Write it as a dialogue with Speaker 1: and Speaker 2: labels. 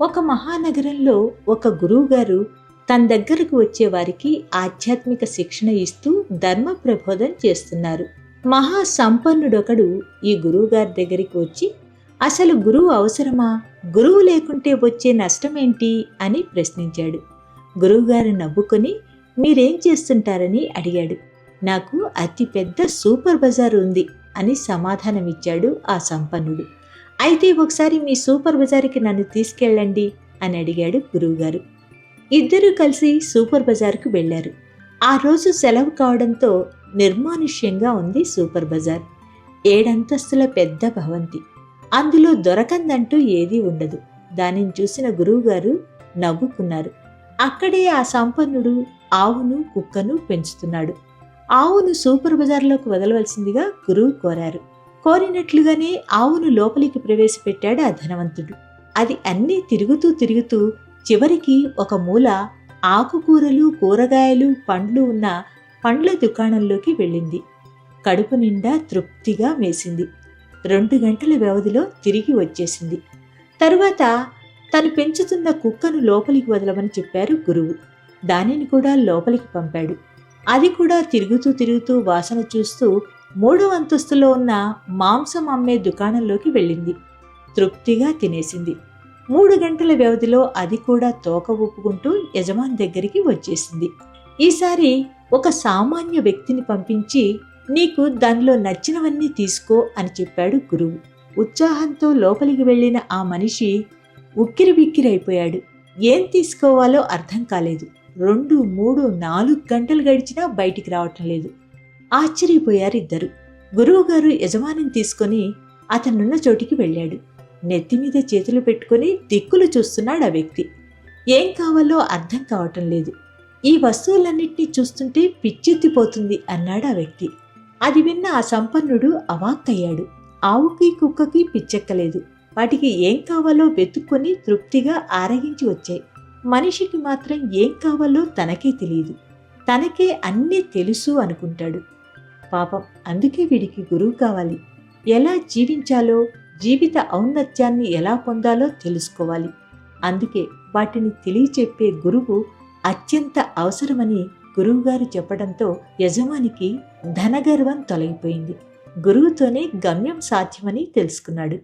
Speaker 1: ఒక మహానగరంలో ఒక గురువుగారు తన దగ్గరకు వచ్చే వారికి ఆధ్యాత్మిక శిక్షణ ఇస్తూ ధర్మ ప్రబోధం చేస్తున్నారు. మహా సంపన్నుడొకడు ఈ గురువుగారి దగ్గరికి వచ్చి, అసలు గురువు అవసరమా, గురువు లేకుంటే వచ్చే నష్టమేంటి అని ప్రశ్నించాడు. గురువుగారు నవ్వుకొని, మీరేం చేస్తుంటారని అడిగాడు. నాకు అతి పెద్ద సూపర్ బజార్ ఉంది అని సమాధానమిచ్చాడు ఆ సంపన్నుడు. అయితే ఒకసారి మీ సూపర్ బజార్కి నన్ను తీసుకెళ్ళండి అని అడిగాడు గురువుగారు. ఇద్దరూ కలిసి సూపర్ బజార్కు వెళ్లారు. ఆ రోజు సెలవు కావడంతో నిర్మానుష్యంగా ఉంది సూపర్ బజార్. 7 అంతస్తుల పెద్ద భవంతి. అందులో దొరకందంటూ ఏదీ ఉండదు. దానిని చూసిన గురువుగారు నవ్వుకున్నారు. అక్కడే ఆ సంపన్నుడు ఆవును కుక్కను పెంచుతున్నాడు. ఆవును సూపర్ బజార్లోకి వదలవలసిందిగా గురువు కోరారు. కోరినట్లుగానే ఆవును లోపలికి ప్రవేశపెట్టాడు ఆ ధనవంతుడు. అది అన్నీ తిరుగుతూ చివరికి ఒక మూల ఆకుకూరలు, కూరగాయలు, పండ్లు ఉన్న పండ్ల దుకాణంలోకి వెళ్ళింది. కడుపు నిండా తృప్తిగా మేసింది. 2 గంటల వ్యవధిలో తిరిగి వచ్చేసింది. తరువాత తను పెంచుతున్న కుక్కను లోపలికి వదలమని చెప్పారు గురువు. దానిని కూడా లోపలికి పంపాడు. అది కూడా తిరుగుతూ వాసన చూస్తూ 3వ అంతస్తులో ఉన్న మాంసం అమ్మే దుకాణంలోకి వెళ్ళింది. తృప్తిగా తినేసింది. 3 గంటల వ్యవధిలో అది కూడా తోక ఊపుకుంటూ యజమాని దగ్గరికి వచ్చేసింది. ఈసారి ఒక సామాన్య వ్యక్తిని పంపించి, నీకు దానిలో నచ్చినవన్నీ తీసుకో అని చెప్పాడు గురువు. ఉత్సాహంతో లోపలికి వెళ్ళిన ఆ మనిషి ఉక్కిరిబిక్కిరైపోయాడు. ఏం తీసుకోవాలో అర్థం కాలేదు. 2, 3, 4 గంటలు గడిచినా బయటికి రావటం లేదు. ఆశ్చర్యపోయారు ఇద్దరు. గురువుగారు యజమానిని తీసుకొని అతనున్న చోటికి వెళ్ళాడు. నెత్తిమీద చేతులు పెట్టుకుని దిక్కులు చూస్తున్నాడు ఆ వ్యక్తి. ఏం కావాలో అర్థం కావటం లేదు. ఈ వస్తువులన్నింటినీ చూస్తుంటే పిచ్చెత్తిపోతుంది అన్నాడు ఆ వ్యక్తి. అది విన్న ఆ సంపన్నుడు అవాక్కయ్యాడు. ఆవుకి కుక్కకి పిచ్చెక్కలేదు. వాటికి ఏం కావాలో వెతుక్కొని తృప్తిగా ఆరగించి వచ్చాయి. మనిషికి మాత్రం ఏం కావాలో తనకే తెలియదు. తనకే అన్నీ తెలుసు అనుకుంటాడు. పాపం, అందుకే వీడికి గురువు కావాలి. ఎలా జీవించాలో, జీవిత ఔన్నత్యాన్ని ఎలా పొందాలో తెలుసుకోవాలి. అందుకే వాటిని తెలియచెప్పే గురువు అత్యంత అవసరమని గురువుగారు చెప్పడంతో యజమానికి ధనగర్వం తొలగిపోయింది. గురువుతోనే గమ్యం సాధ్యమని తెలుసుకున్నాడు.